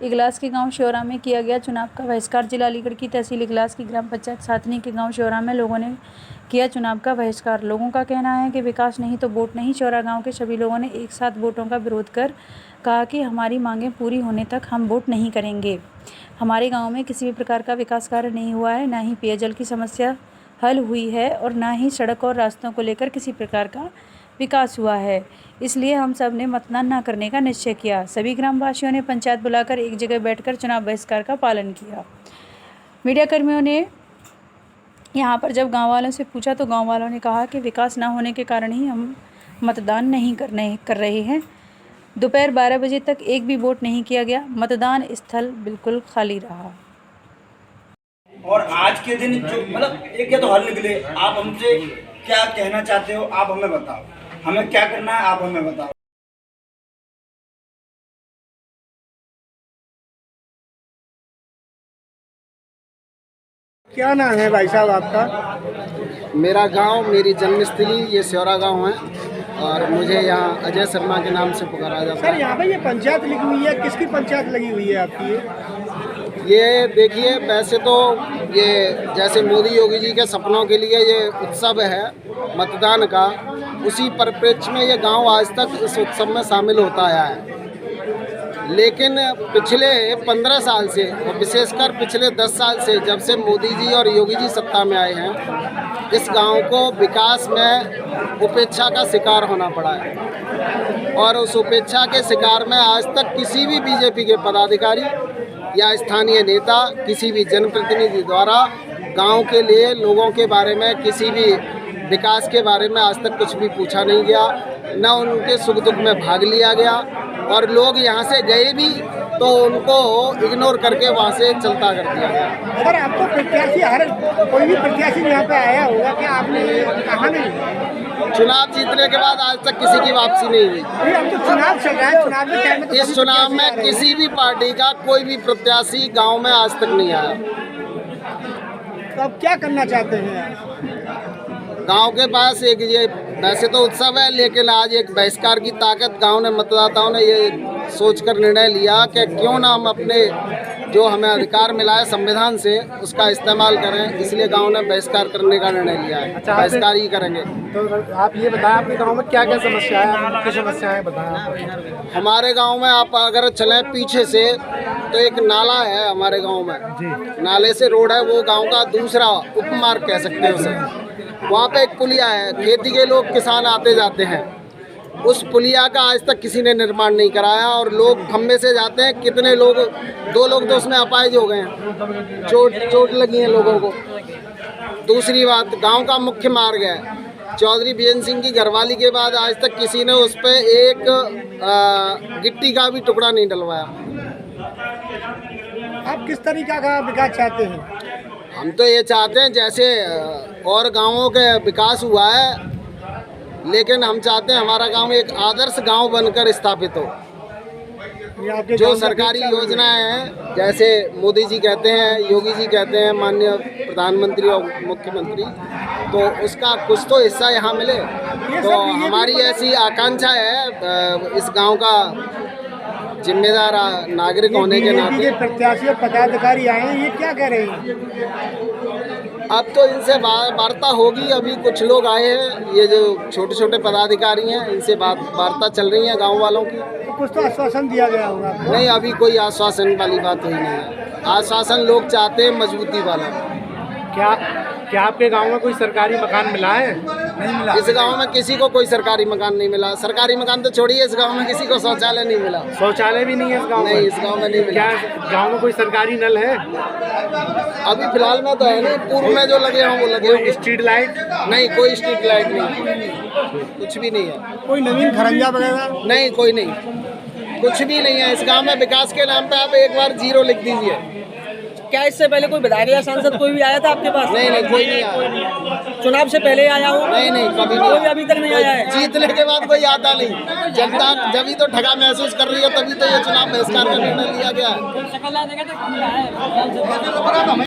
इगलास के गांव श्योरा में किया गया चुनाव का बहिष्कार। जिला अलीगढ़ की तहसील इगलास की ग्राम पंचायत साथनी के गांव श्योरा में लोगों ने किया चुनाव का बहिष्कार। लोगों का कहना है कि विकास नहीं तो वोट नहीं। श्योरा गांव के सभी लोगों ने एक साथ वोटों का विरोध कर कहा कि हमारी मांगें पूरी होने तक हम वोट नहीं करेंगे। हमारे गाँव में किसी भी प्रकार का विकास कार्य नहीं हुआ है, न ही पेयजल की समस्या हल हुई है और न ही सड़क और रास्तों को लेकर किसी प्रकार का विकास हुआ है। इसलिए हम सब ने मतदान न करने का निश्चय किया। सभी ग्रामवासियों ने पंचायत बुलाकर एक जगह बैठकर चुनाव बहिष्कार का पालन किया। मीडिया कर्मियों ने यहाँ पर जब गांव वालों से पूछा तो गांव वालों ने कहा कि विकास न होने के कारण ही हम मतदान नहीं कर रहे हैं। दोपहर 12 बजे तक एक भी वोट नहीं किया गया। मतदान स्थल बिल्कुल खाली रहा। और आज के दिन जो मतलब एक या तो हल निकले, आप हमसे क्या कहना चाहते हो आप हमें बताओ, हमें क्या करना है आप हमें बताओ। क्या नाम है भाई साहब आपका? मेरा गांव, मेरी जन्मस्थली ये श्योरा गांव है और मुझे यहाँ अजय शर्मा के नाम से पुकारा जाता है। सर यहाँ पे ये पंचायत लिखी हुई है, किसकी पंचायत लगी हुई है आपकी? ये देखिए, वैसे तो ये जैसे मोदी योगी जी के सपनों के लिए ये उत्सव है मतदान का, उसी परिप्रेक्ष्य में ये गांव आज तक इस उत्सव में शामिल होता आया है। लेकिन पिछले 15 साल से और विशेषकर पिछले 10 साल से जब से मोदी जी और योगी जी सत्ता में आए हैं, इस गांव को विकास में उपेक्षा का शिकार होना पड़ा है। और उस उपेक्षा के शिकार में आज तक किसी भी बीजेपी के पदाधिकारी या स्थानीय नेता, किसी भी जनप्रतिनिधि द्वारा गांव के लिए, लोगों के बारे में, किसी भी विकास के बारे में आज तक कुछ भी पूछा नहीं गया, न उनके सुख दुख में भाग लिया गया। और लोग यहाँ से गए भी तो उनको इग्नोर करके वहाँ से चलता कर दिया गया। अगर आपको प्रत्याशी कोई भी प्रत्याशी यहाँ पे आया होगा कि आपने कहा नहीं? चुनाव जीतने के बाद आज तक किसी की वापसी नहीं हुई। अब तो चुनाव चल रहा है, चुनाव के टाइम में इस चुनाव में किसी भी पार्टी का कोई भी प्रत्याशी गांव में आज तक नहीं आया। तो अब क्या करना चाहते हैं? गांव के पास एक ये वैसे तो उत्सव है, लेकिन आज एक बहिष्कार की ताकत गांव ने, मतदाताओं ने ये सोचकर निर्णय लिया कि क्यों ना हम अपने जो हमें अधिकार मिला है संविधान से उसका इस्तेमाल करें। इसलिए गांव ने बहिष्कार करने का निर्णय लिया है। अच्छा, बहिष्कार ही करेंगे। तो आप ये बताएं आपके गांव में क्या क्या समस्या है, मुख्य समस्याएं बताएं। हमारे गांव में आप अगर चलें पीछे से तो एक नाला है हमारे गांव में, नाले से रोड है, वो गांव का दूसरा उपमार्ग कह सकते हैं उसे। वहाँ पे एक पुलिया है, खेती के लोग किसान आते जाते हैं, उस पुलिया का आज तक किसी ने निर्माण नहीं कराया और लोग खम्भे से जाते हैं। कितने लोग, 2 लोग तो उसमें अपाहिज हो गए हैं, चोट लगी है लोगों को। दूसरी बात, गांव का मुख्य मार्ग है, चौधरी बीएन सिंह की घरवाली के बाद आज तक किसी ने उस पर एक गिट्टी का भी टुकड़ा नहीं डलवाया। आप किस तरीका का विकास चाहते हैं? हम तो ये चाहते हैं जैसे और गांवों के विकास हुआ है, लेकिन हम चाहते हैं हमारा गांव एक आदर्श गांव बनकर स्थापित हो। जो सरकारी योजनाएं हैं, जैसे मोदी जी कहते हैं, योगी जी कहते हैं, माननीय प्रधानमंत्री और मुख्यमंत्री, तो उसका कुछ तो हिस्सा यहाँ मिले। तो हमारी ऐसी आकांक्षा है इस गांव का जिम्मेदार नागरिक होने के नाते। प्रत्याशी और पदाधिकारी आए हैं, ये क्या कह रहे हैं? अब तो इनसे वार्ता होगी। अभी कुछ लोग आए हैं, ये जो छोटे छोटे पदाधिकारी हैं, इनसे वार्ता चल रही है गांव वालों की। तो कुछ तो आश्वासन दिया गया होगा? नहीं, अभी कोई आश्वासन वाली बात हुई नहीं है। आश्वासन लोग चाहते हैं मजबूती वाला। क्या आपके गांव में कोई सरकारी मकान मिला है? नहीं मिला। इस गांव में किसी को कोई सरकारी मकान नहीं मिला। सरकारी मकान तो छोड़िए, इस गांव में किसी को शौचालय नहीं मिला। शौचालय भी नहीं है इस गांव में? नहीं, इस गांव में नहीं मिला। क्या गांव में कोई सरकारी नल है? अभी फिलहाल में तो है नहीं, पूर्व में जो लगे हों वो लगे हों। Street light? नहीं, कोई स्ट्रीट लाइट नहीं, कुछ भी नहीं है। कोई नवीन खरंजा वगैरह? नहीं, कोई नहीं, कुछ भी नहीं है इस गांव में। विकास के नाम पे आप एक बार 0 लिख दीजिए। क्या इससे पहले कोई विधायक या सांसद कोई भी आया था आपके पास? नहीं, कोई नहीं आया। चुनाव से पहले आया हो? नहीं, कभी नहीं। कोई अभी तक नहीं आया है? जीतने के बाद कोई आता नहीं। जनता जब ही तो ठगा महसूस कर रही है, तभी तो ये चुनाव बहिष्कार का निर्णय लिया गया है।